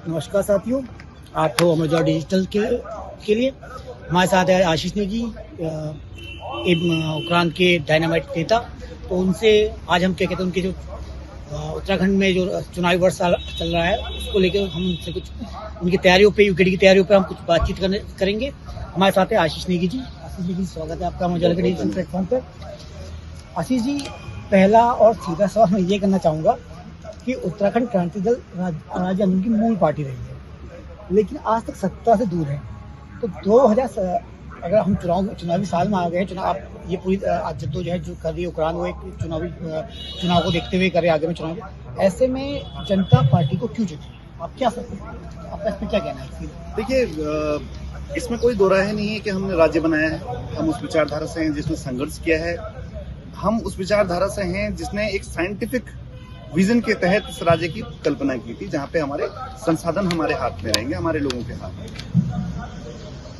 नमस्कार साथियों, आप हो अमरजा डिजिटल के लिए हमारे साथ है आशीष नेगी, उत्तराखंड के डायनामाइट नेता। तो उनसे आज हम क्या कहते हैं, उनके जो उत्तराखंड में जो चुनावी वर्ष चल रहा है उसको लेकर हम उनसे कुछ उनकी तैयारियों पे, यूकेडी की तैयारियों पे हम कुछ बातचीत करेंगे। हमारे साथ है आशीष नेगी जी। आशीष नेगी, स्वागत है आपका अमरजा के डिजिटल प्लेटफॉर्म पर। आशीष जी, पहला और सीधा सवाल मैं ये करना चाहूँगा कि उत्तराखंड क्रांति दल राज्य आंदोलन की मूल पार्टी रही है, लेकिन आज तक सत्ता से दूर है। तो 2000 अगर हम चुनावी साल में आ गए, चुनाव ये पूरी जद्दोजहद जो कर रही है उत्तराखंड, वो एक चुनाव को देखते हुए करे आगे में चुनाव, ऐसे में जनता पार्टी को क्यों चुनी? आप क्या सकते हैं, आपका इसमें क्या कहना है? देखिए, इसमें कोई दो राय नहीं है कि हमने राज्य बनाया है। हम उस विचारधारा से हैं जिसने संघर्ष किया है। हम उस विचारधारा से हैं जिसने एक साइंटिफिक विजन के तहत इस राज्य की कल्पना की थी, जहां पे हमारे संसाधन हमारे हाथ में रहेंगे, हमारे लोगों के हाथ में।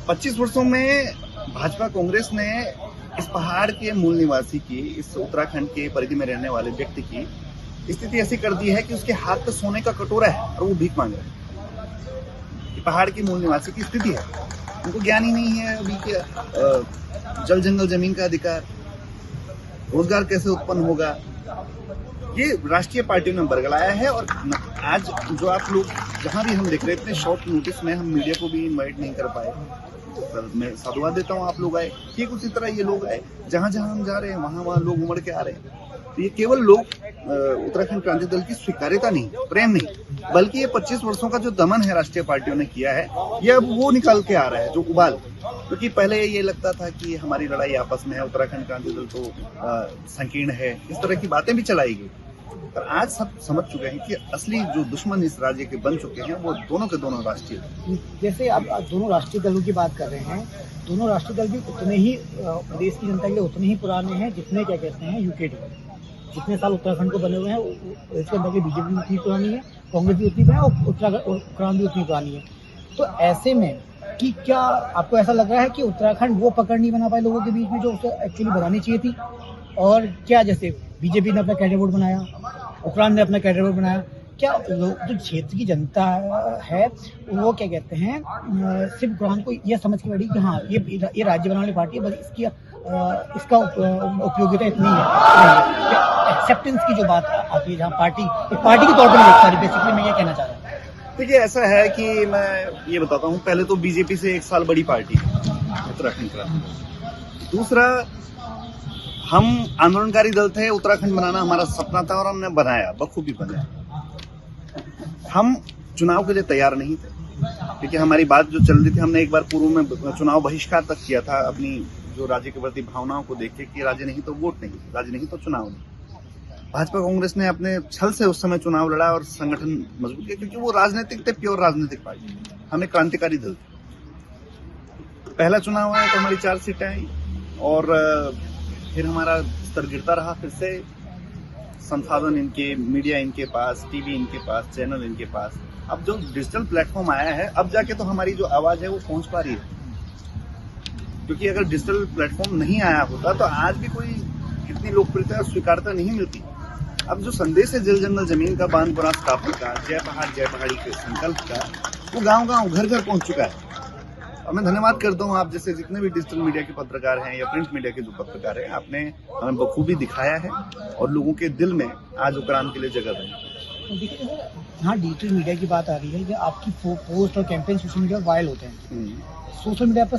25 वर्षों में भाजपा कांग्रेस ने इस पहाड़ के मूल निवासी की, इस उत्तराखंड के परिधि में रहने वाले व्यक्ति की स्थिति ऐसी कर दी है कि उसके हाथ में सोने का कटोरा है और वो भीख मांग रहा है। ये पहाड़ के मूल निवासी की स्थिति है। उनको ज्ञान ही नहीं है अभी के जल जंगल जमीन का अधिकार, रोजगार कैसे उत्पन्न होगा। ये राष्ट्रीय पार्टी ने बरगलाया है। और आज जो आप लोग जहां भी हम देख रहे हैं, इतने शॉर्ट नोटिस में हम मीडिया को भी इनवाइट नहीं कर पाए। तो मैं साधुवाद देता हूँ, आप लोग आए। ठीक उसी तरह ये लोग आए, जहां जहां हम जा रहे हैं वहां लोग उमड़ के आ रहे हैं। तो ये केवल लोग उत्तराखंड क्रांति दल की स्वीकार्यता नहीं, प्रेम नहीं, बल्कि ये 25 वर्षों का जो दमन है राष्ट्रीय पार्टियों ने किया है, ये अब वो निकल के आ रहा है, जो उबाल। क्योंकि पहले ये लगता था कि हमारी लड़ाई आपस में है, उत्तराखंड क्रांति दल तो संकीर्ण है, इस तरह की बातें भी चलाई गई। पर आज सब समझ चुके हैं कि असली जो दुश्मन इस राज्य के बन चुके हैं वो दोनों के दोनों राष्ट्रीय दल। जैसे आप दोनों राष्ट्रीय दलों की बात कर रहे हैं, दोनों राष्ट्रीय दल भी उतने ही प्रदेश की जनता के लिए उतने ही पुराने हैं जितने क्या कहते हैं यूकेडी। जितने साल उत्तराखंड को बने हुए हैं, इसके अंदर की बीजेपी भी उतनी पुरानी है, कांग्रेस भी उतनी पुरानी है और उत्तराखंड भी उतनी पुरानी है। तो ऐसे में कि क्या आपको ऐसा लग रहा है कि उत्तराखंड वो पकड़ नहीं बना पाए लोगों के बीच में जो उसे एक्चुअली बनानी चाहिए थी? और क्या जैसे बीजेपी ने अपना कैडर बोर्ड बनाया, उत्तराखंड ने अपना कैडर बोर्ड बनाया, क्या लोग जो क्षेत्र की जनता है वो क्या कहते हैं, सिर्फ उत्तराखंड को यह समझ के बैठी कि हाँ ये राज्य बनाने वाली पार्टी है, बस इसका उपयोगिता इतनी है। एक्सेप्टेंस की जो बात आती है, जहाँ पार्टी के तौर पर नहीं देखता है, बेसिकली मैं ये कहना चाह रहा हूँ। देखिए, ऐसा है कि मैं ये बताता हूँ, पहले तो बीजेपी से 1 साल बड़ी पार्टी है उत्तराखंड क्रांति। दूसरा, हम आंदोलनकारी दल थे, उत्तराखंड बनाना हमारा सपना था और हमने बनाया, बखूबी बनाया। हम चुनाव के लिए तैयार नहीं थे, क्योंकि हमारी बात जो चल रही थी, हमने एक बार पूर्व में चुनाव बहिष्कार तक किया था अपनी जो राज्य के प्रति भावनाओं को देख के कि राज्य नहीं तो वोट नहीं, राज्य नहीं तो चुनाव नहीं। भाजपा कांग्रेस ने अपने छल से उस समय चुनाव लड़ा और संगठन मजबूत किया, क्योंकि वो राजनीतिक थे, प्योर राजनीतिक पार्टी। हमें क्रांतिकारी दल थे। पहला चुनाव आया तो हमारी 4 सीटें आई और फिर हमारा स्तर गिरता रहा। फिर से संसाधन इनके, मीडिया इनके पास, टीवी इनके पास, चैनल इनके पास। अब जो डिजिटल प्लेटफॉर्म आया है, अब जाके तो हमारी जो आवाज है वो पहुंच पा रही है। क्योंकि अगर डिजिटल प्लेटफॉर्म नहीं आया होता तो आज भी कोई इतनी लोकप्रियता और स्वीकारता नहीं मिलती। अब जो संदेश है जल जंगल जमीन का, बांध बुरा स्थापन का, जय पहाड़ी के संकल्प का, वो गांव-गांव, घर-घर पहुंच चुका है। और मैं धन्यवाद करता हूँ आप जैसे जितने भी डिजिटल मीडिया के पत्रकार हैं या प्रिंट मीडिया के जो पत्रकार हैं, आपने हमें बखूबी दिखाया है और लोगों के दिल में आज उत्तराखंड के लिए जगह बनी। देखिए, यहाँ डिजिटल मीडिया की बात आ रही है कि आपकी पोस्ट और कैंपेन सोशल मीडिया वायरल होते हैं। सोशल मीडिया पर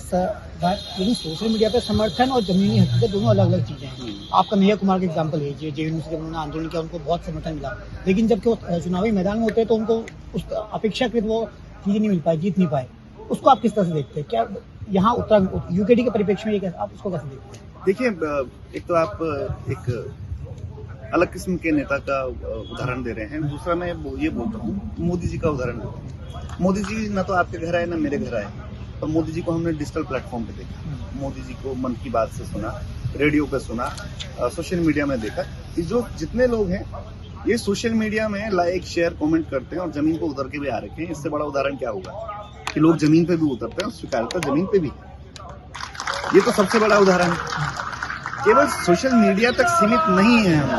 लेकिन सोशल मीडिया पर समर्थन और जमीनी हकीकत दोनों अलग अलग चीजें हैं। आप कन्हैया कुमार का एग्जाम्पल लीजिए, जेएनयू से जब उन्होंने आंदोलन किया, उनको बहुत समर्थन मिला, लेकिन जब वो चुनावी मैदान में होते हैं तो उनको उस अपेक्षाकृत वो चीजें नहीं मिल पाई, जीत नहीं पाए। उसको आप किस तरह से देखते हैं? क्या यहाँ उत्तराखंड यूकेडी के परिप्रेक्ष्य में आप उसको कैसे देखते हैं? देखिए, एक तो आप एक अलग किस्म के नेता का उदाहरण दे रहे हैं। दूसरा, मैं ये बोलता हूँ, मोदी जी का उदाहरण देता हूँ। मोदी जी ना तो आपके घर आए ना मेरे घर आए, और मोदी जी को हमने डिजिटल प्लेटफॉर्म पे देखा। मोदी जी को मन की बात से सुना, रेडियो पे सुना, सोशल मीडिया में देखा। ये जो जितने लोग हैं ये सोशल मीडिया में लाइक, शेयर, कमेंट करते हैं और जमीन पे उतर के भी आ रखे हैं। इससे बड़ा उदाहरण क्या होगा कि लोग जमीन पे भी उतरते हैं और स्वीकारता जमीन पे भी। ये तो सबसे बड़ा उदाहरण है। केवल सोशल मीडिया तक सीमित नहीं है हम।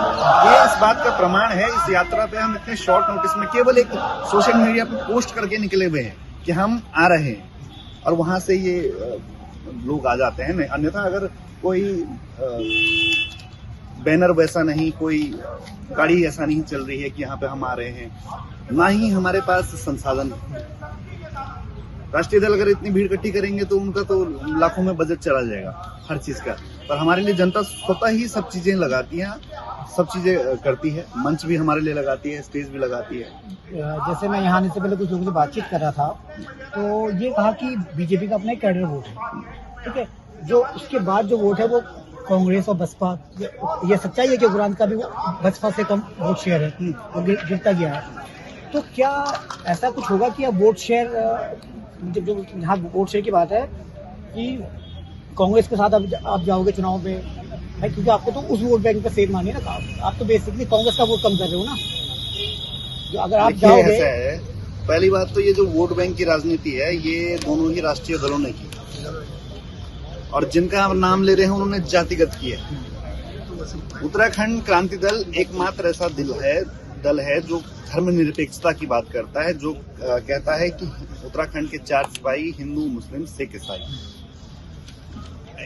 ये इस बात का प्रमाण है, इस यात्रा पे हम इतने शॉर्ट नोटिस में केवल एक सोशल मीडिया पे पोस्ट करके निकले हुए हैं कि हम आ रहे हैं, और वहां से ये लोग आ जाते हैं। अन्यथा अगर कोई बैनर वैसा नहीं, कोई गाड़ी ऐसा नहीं चल रही है कि यहाँ पे हम आ रहे हैं, ना ही हमारे पास संसाधन है। राष्ट्रीय दल अगर इतनी भीड़ इकट्ठी करेंगे तो उनका तो लाखों में बजट चला जाएगा हर चीज का, पर हमारे लिए जनता स्वतः ही सब चीजें लगाती है, सब चीजें करती है। मंच भी हमारे लिए लगाती है, स्टेज भी लगाती है। जैसे मैं यहाँ आने से पहले कुछ लोगों से बातचीत कर रहा था, तो ये कहा कि बीजेपी का अपना एक कैडर वोट है, ठीक है, जो उसके बाद जो वोट है वो कांग्रेस और बसपा, ये सच्चाई है कि उपरांत का भी बसपा से कम वोट शेयर है, वो गिरता गया है। तो क्या ऐसा कुछ होगा कि अब वोट शेयर, जो यहाँ वोट शेयर की बात है कि कांग्रेस के साथ अब आप जाओगे चुनाव पे भाई, क्योंकि आपको तो उस वोट बैंक पे सेव मानिए ना, आप तो बेसिकली कांग्रेस का वोट कम कर रहे हो ना, जो अगर आप जाओगे। ऐसा है, पहली बात तो ये जो वोट बैंक की राजनीति है ये दोनों ही राष्ट्रीय दलों ने की, और जिनका आप नाम ले रहे हैं उन्होंने जातिगत किया। उत्तराखंड क्रांति दल एकमात्र ऐसा दल है जो धर्मनिरपेक्षता की बात करता है, जो कहता है कि उत्तराखंड के 4 सिपाही हिंदू, मुस्लिम, सिख, ईसाई।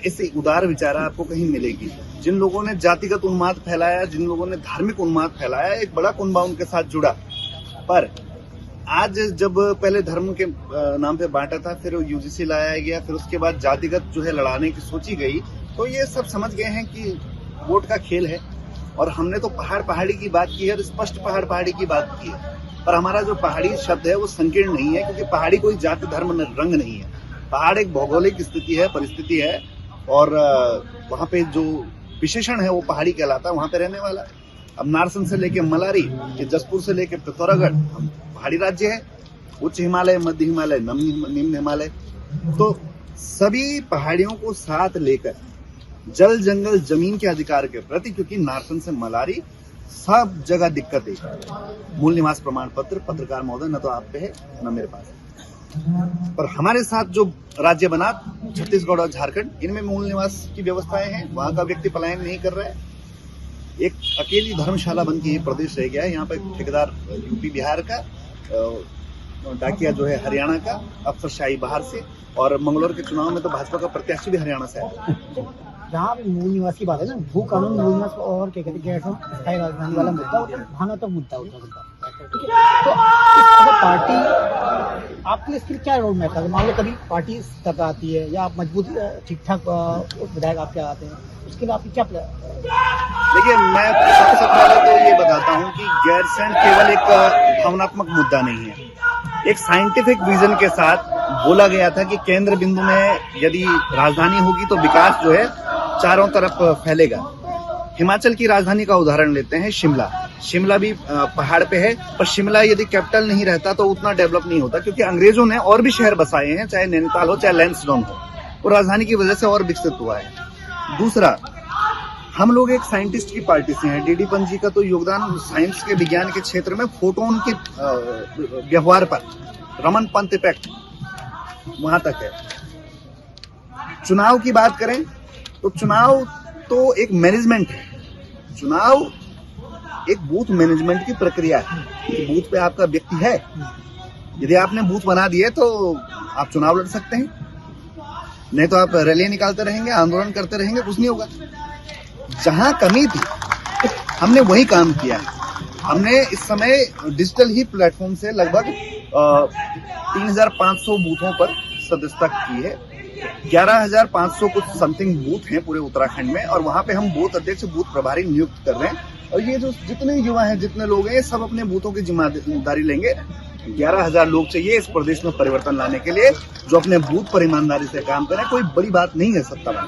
ऐसी उदार विचार आपको कहीं मिलेगी। जिन लोगों ने जातिगत उन्माद फैलाया, जिन लोगों ने धार्मिक उन्माद फैलाया, एक बड़ा कुनबा उनके साथ जुड़ा। पर आज जब पहले धर्म के नाम पे बांटा था, फिर यूजीसी लाया गया, फिर उसके बाद जातिगत जो है लड़ाने की सोची गई, तो ये सब समझ गए हैं कि वोट का खेल है। और हमने तो पहाड़ी की बात की है, स्पष्ट पहाड़ी की बात की है, पर हमारा जो पहाड़ी शब्द है वो संकीर्ण नहीं है, क्योंकि पहाड़ी कोई जाति धर्म रंग नहीं है। पहाड़ एक भौगोलिक स्थिति है, परिस्थिति है, और वहाँ पे जो विशेषण है वो पहाड़ी कहलाता है, वहाँ पे रहने वाला। अब नारसन से लेके मलारी, जसपुर से लेके पिथौरागढ़, हम पहाड़ी राज्य है। उच्च हिमालय, मध्य हिमालय, निम्न हिमालय, तो सभी पहाड़ियों को साथ लेकर जल जंगल जमीन के अधिकार के प्रति, क्योंकि नारसन से मलारी सब जगह दिक्कत है। मूल निवास प्रमाण पत्र पत्रकार महोदय न तो आप पे है न मेरे पास है, पर हमारे साथ जो राज्य बना छत्तीसगढ़ और झारखंड, इनमें मूल निवास की व्यवस्थाएं हैं, वहां का व्यक्ति पलायन नहीं कर रहा है। एक अकेली धर्मशाला बन के ये प्रदेश रह गया है। यहाँ पर ठेकेदार यूपी बिहार का, डाकिया जो है हरियाणा का, अफसरशाही बाहर से, और मंगलौर के चुनाव में तो भाजपा का प्रत्याशी भी हरियाणा से है। जहाँ मूल निवास की बात है ना, भू कानून, मूल निवास और क्या कहते हैं स्थायी राजधानी वाला मुद्दा, भावनात्मक मुद्दा होता है, ठीक है। तो अगर पार्टी आपके लिए इसके क्या रोड मैप है, मान लो कभी पार्टी स्तर पर आती है या आप मजबूत ठीक ठाक विधायक आपके आते हैं, उसके लिए आपकी क्या देखिए, मैं सबसे पहले तो ये बताता हूँ कि गैरसैंण केवल एक भावनात्मक मुद्दा नहीं है। एक साइंटिफिक विजन के साथ बोला गया था कि केंद्र बिंदु में यदि राजधानी होगी तो विकास जो है चारों तरफ फैलेगा। हिमाचल की राजधानी का उदाहरण लेते हैं, शिमला। शिमला भी पहाड़ पे है, पर शिमला यदि कैपिटल नहीं रहता तो उतना डेवलप नहीं होता, क्योंकि अंग्रेजों ने और भी शहर बसाए हैं, चाहे नैनीताल हो, चाहे लैंसडाउन हो, वो राजधानी की वजह से और विकसित हुआ है। दूसरा, हम लोग एक साइंटिस्ट की पार्टी से हैं। डीडी पंजी का तो योगदान साइंस के, विज्ञान के क्षेत्र में फोटोन के व्यवहार पर, रमन पंत इफेक्ट, वहां तक है। चुनाव की बात करें तो चुनाव तो एक मैनेजमेंट है। चुनाव एक बूथ मैनेजमेंट की प्रक्रिया है कि बूथ पे आपका व्यक्ति है, यदि आपने बूथ बना दिए तो आप चुनाव लड़ सकते हैं, नहीं तो आप रैलियां निकालते रहेंगे, आंदोलन करते रहेंगे, कुछ नहीं होगा। जहां कमी थी हमने वही काम किया है। हमने इस समय डिजिटल ही प्लेटफॉर्म से लगभग 3500 बूथों पर सदस्यता की है। 11,500 कुछ समथिंग बूथ हैं पूरे उत्तराखंड में, और वहां पे हम बूथ अध्यक्ष, बूथ प्रभारी नियुक्त कर रहे हैं। और ये जो जितने युवा हैं, जितने लोग हैं, सब अपने बूथों की जिम्मेदारी लेंगे। 11,000 लोग चाहिए इस प्रदेश में परिवर्तन लाने के लिए, जो अपने बूथ पर ईमानदारी से काम करें। कोई बड़ी बात नहीं है सत्ता में।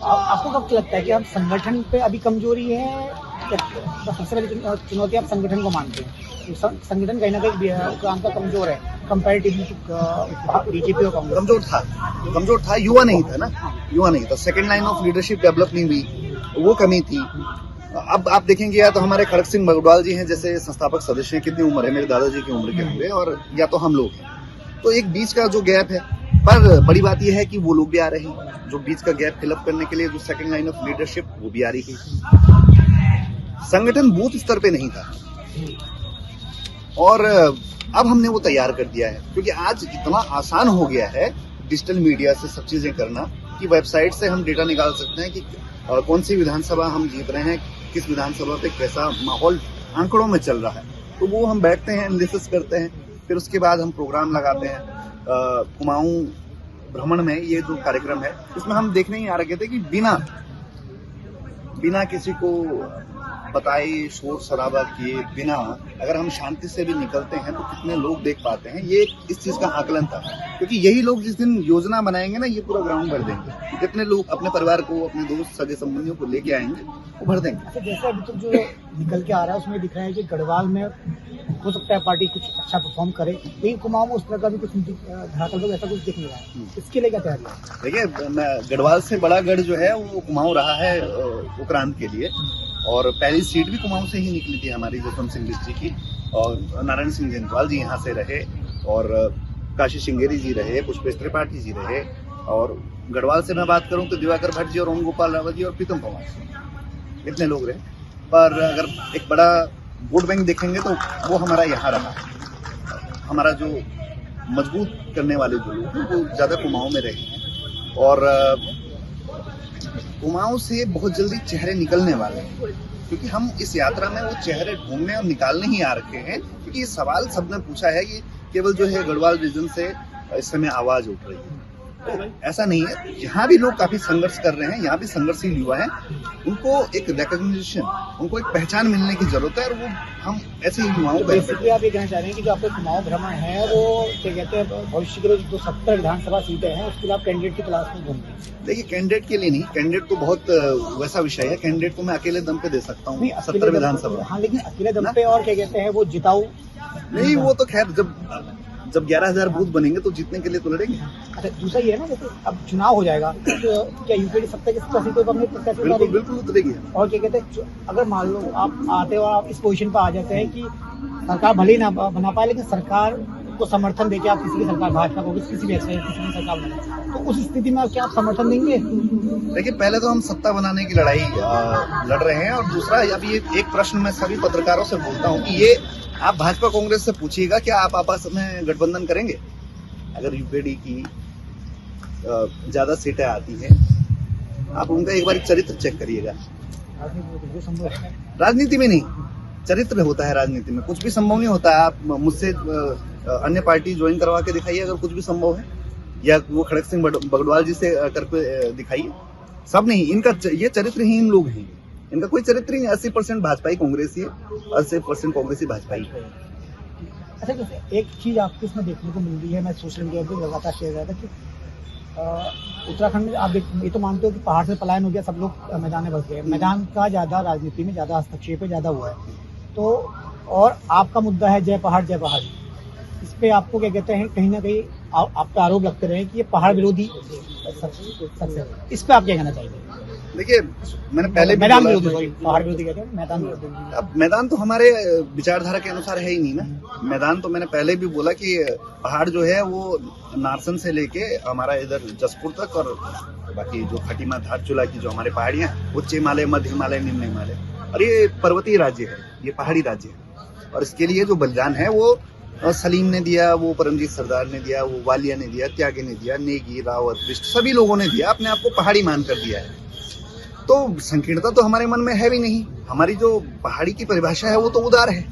आपको कब लगता है कि हम संगठन पे अभी कमजोरी है? सबसे बड़ी चुनौती आप संगठन को मानते हैं? संगठन कहीं ना कहीं का कमजोर है कंपैरेटिवली बीजेपी और कांग्रेस। कमजोर था, युवा नहीं था ना, युवा नहीं था। Second line of leadership develop नहीं हुई, वो कमी थी। अब आप देखेंगे, या तो हमारे खड़ग सिंह बगडवाल जी हैं जैसे संस्थापक सदस्य हैं, कितनी उम्र है, मेरे दादाजी की उम्र के होंगे, और या तो हम लोग हैं, तो एक बीच का जो गैप है पर बड़ी बात यह है कि वो लोग भी आ रहे हैं, जो बीच का गैप फिलअप करने के लिए जो सेकंड लाइन ऑफ लीडरशिप वो भी आ रही है। संगठन बूथ स्तर पे नहीं था और अब हमने वो तैयार कर दिया है, क्योंकि आज इतना आसान हो गया है डिजिटल मीडिया से सब चीजें करना कि वेबसाइट से हम डेटा निकाल सकते हैं कि कौन सी विधानसभा हम जीत रहे हैं, किस विधानसभा पे कैसा माहौल आंकड़ों में चल रहा है। तो वो हम बैठते हैं, एनालिसिस करते हैं, फिर उसके बाद हम प्रोग्राम लगाते हैं। कुमाऊं भ्रमण में ये जो कार्यक्रम है इसमें हम देखने ही आ रहे थे कि बिना किसी को बताए, शोर शराबा किए बिना अगर हम शांति से भी निकलते हैं तो कितने लोग देख पाते हैं, ये इस चीज का आकलन था। क्योंकि यही लोग जिस दिन योजना बनाएंगे ना, ये पूरा ग्राउंड भर देंगे। जितने लोग अपने परिवार को, अपने दोस्त सगे संबंधियों को लेके आएंगे वो भर देंगे। अच्छा, जैसे अभी तक जो निकल के आ रहा है उसमें दिख रहा है कि गढ़वाल में हो सकता है पार्टी कुछ अच्छा परफॉर्म करे, लेकिन कुमाऊं में उस तरह का भी कुछ धरातल पर ऐसा कुछ दिख नहीं रहा है। इसके लिए क्या तैयारी है? देखिए, गढ़वाल से बड़ा गढ़ जो है वो कुमाऊं रहा है उत्तरांत के लिए, और पहली सीट भी कुमाऊं से ही निकली थी हमारी, जसवंत सिंह बिस्ट्री की, और नारायण सिंह जयंतवाल जी यहाँ से रहे, और काशी श्रृंगेरी जी रहे, पुष्पेश त्रिपाठी जी रहे, और गढ़वाल से मैं बात करूं तो दिवाकर भट्ट जी और ओम गोपाल रावत जी और प्रीतम पवार, इतने लोग रहे। पर अगर एक बड़ा वोट बैंक देखेंगे तो वो हमारा यहाँ रहा। हमारा जो मजबूत करने वाले जो लोग हैं वो ज्यादा कुमाऊं में रहे हैं, और कुमाऊं से बहुत जल्दी चेहरे निकलने वाले हैं, क्योंकि हम इस यात्रा में वो चेहरे ढूंढने और निकालने ही आ रखे हैं। क्योंकि ये सवाल सबने पूछा है कि केवल जो है गढ़वाल रीजन से इस समय आवाज उठ रही है, तो ऐसा नहीं है। यहाँ भी लोग काफी संघर्ष कर रहे हैं, यहाँ भी संघर्षशील युवा हैं, उनको एक रिकॉग्निशन, उनको एक पहचान मिलने की जरूरत है, और वो हम ऐसे ही युवाओं को बेसिकली आप ये कहना चाह रहे हैं कि जो आपका कुमाऊं भ्रमण है वो क्या कहते हैं, भविष्य के लिए जो 70 विधानसभा सीटें हैं उसके लिए आप कैंडिडेट की तलाश में घूम रहे हैं? देखिए, कैंडिडेट के लिए नहीं, कैंडिडेट तो बहुत वैसा विषय है, कैंडिडेट को मैं अकेले दम पे दे सकता हूँ 70 विधानसभा। हाँ, लेकिन अकेले दम पे और क्या कहते हैं वो जिताऊ नहीं, वो तो खैर जब 11,000 बूथ बनेंगे तो जीतने के लिए तो लड़ेंगे। अच्छा, दूसरा ये है ना, जैसे अब चुनाव हो जाएगा तो क्या यूपीडी 70 की सीटों पर अपने प्रत्याशी बिल्कुल बिल्कुल उतरेगी। और क्या कहते हैं, अगर मान लो आप आते हो और आप इस पोजीशन पर आ जाते हैं कि सरकार भले ही ना बना पाए, लेकिन सरकार को समर्थन देके आप किसी की सरकार, भाजपा को किसी भी किसी की सरकार बनाए, तो उस स्थिति में क्या आप समर्थन देंगे? देखिए, पहले तो हम सत्ता बनाने की लड़ाई लड़ रहे हैं, और दूसरा अभी एक प्रश्न मैं सभी पत्रकारों से बोलता हूँ कि ये आप भाजपा कांग्रेस से पूछिएगा क्या आप आपस में गठबंधन करेंगे? अगर यूपीडी की ज्यादा सीटें आती हैं, आप उनका एक बार चरित्र चेक करिएगा। राजनीति में नहीं, चरित्र होता है राजनीति में, कुछ भी संभव नहीं होता है। आप मुझसे अन्य पार्टी ज्वाइन करवा के दिखाइए अगर कुछ भी संभव है, या वो खड़क सिंह बगड़वाल जी से करके दिखाइए। सब नहीं, इनका ये चरित्रहीन लोग हैं, इनका कोई चरित्र नहीं। 80% भाजपाई कांग्रेसी है, 80% कांग्रेसी भाजपाई। अच्छा, जैसे एक चीज आपको इसमें देखने को मिल रही है, मैं सोशल मीडिया पर लगातार शेयर कर रहा था कि उत्तराखंड में आप ये तो मानते हो कि पहाड़ से पलायन हो गया, सब लोग मैदान में बस गए, मैदान का ज्यादा राजनीति में ज्यादा हस्तक्षेप ज्यादा हुआ है, तो और आपका मुद्दा है जय पहाड़ जय पहाड़, इस पे आपको क्या कहते हैं, कहीं ना कहीं आप पे आरोप लगते रहे कि ये पहाड़ विरोधी सक्सेस, इस पे आप क्या कहना चाहिए? देखिए, मैंने पहले मैदान विरोधी, पहाड़ विरोधी कहते हैं, मैदान विरोधी। अब मैदान तो हमारे विचारधारा के अनुसार है ही नहीं ना। मैदान तो मैंने पहले भी बोला कि पहाड़ जो है वो नारसन से लेके हमारा इधर जसपुर तक, और बाकी जो खटीमा धारचूला की जो हमारे पहाड़ियां, उच्च हिमालय, मध्य हिमालय, निम्न हिमालय, और ये पर्वतीय राज्य है, ये पहाड़ी राज्य है, और इसके लिए जो बलिदान है वो सलीम ने दिया, वो परमजीत सरदार ने दिया, वो वालिया ने दिया, त्यागी ने दिया, नेगी, रावत, बिष्ट, सभी लोगों ने दिया, अपने आप को पहाड़ी मानकर दिया है। तो संकीर्णता तो हमारे मन में है भी नहीं। हमारी जो पहाड़ी की परिभाषा है वो तो उदार है।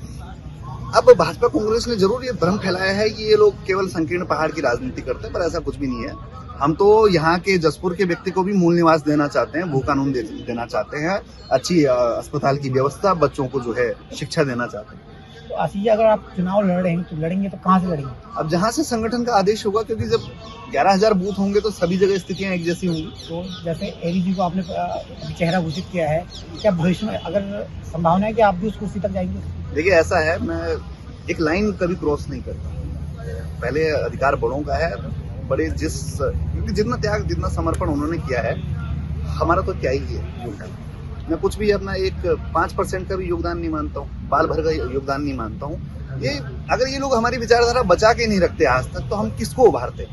अब भाजपा कांग्रेस ने जरूर ये भ्रम फैलाया है कि ये लोग केवल संकीर्ण पहाड़ की राजनीति करते हैं, पर ऐसा कुछ भी नहीं है। हम तो यहाँ के जसपुर के व्यक्ति को भी मूल निवास देना चाहते हैं, भू कानून देना चाहते हैं, अच्छी अस्पताल की व्यवस्था, बच्चों को जो है शिक्षा देना चाहते हैं। तो आशीष, अगर आप चुनाव लड़ रहे हैं तो लड़ेंगे तो कहाँ से लड़ेंगे? अब जहाँ से संगठन का आदेश होगा, क्योंकि जब 11,000 बूथ होंगे तो सभी जगह स्थितियां एक जैसी होंगी। तो जैसे एडी जी को आपने चेहरा घोषित किया है, क्या भविष्य में अगर संभावना है कि आप भी उस कुर्सी तक जाएंगे? देखिए, ऐसा है, मैं एक लाइन कभी क्रॉस नहीं करता। पहले अधिकार बड़ों का है, बड़े क्योंकि जितना त्याग, जितना समर्पण उन्होंने किया है, हमारा तो क्या ही है योगदान। मैं कुछ भी अपना एक 5% का भी योगदान नहीं मानता हूँ, बाल भर का योगदान नहीं मानता हूँ। ये अगर ये लोग हमारी विचारधारा बचा के नहीं रखते आज तक, तो हम किसको उभारते?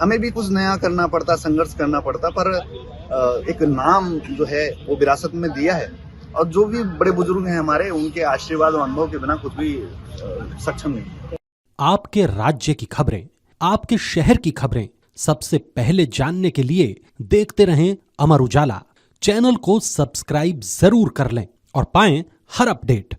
हमें भी कुछ नया करना पड़ता, संघर्ष करना पड़ता, पर एक नाम जो है वो विरासत में दिया है और जो भी बड़े बुजुर्ग हैं हमारे, उनके आशीर्वाद और अनुभव के बिना कुछ भी सक्षम नहीं। आपके राज्य की खबरें, आपके शहर की खबरें सबसे पहले जानने के लिए देखते रहें अमर उजाला। चैनल को सब्सक्राइब जरूर कर लें और पाएं हर अपडेट।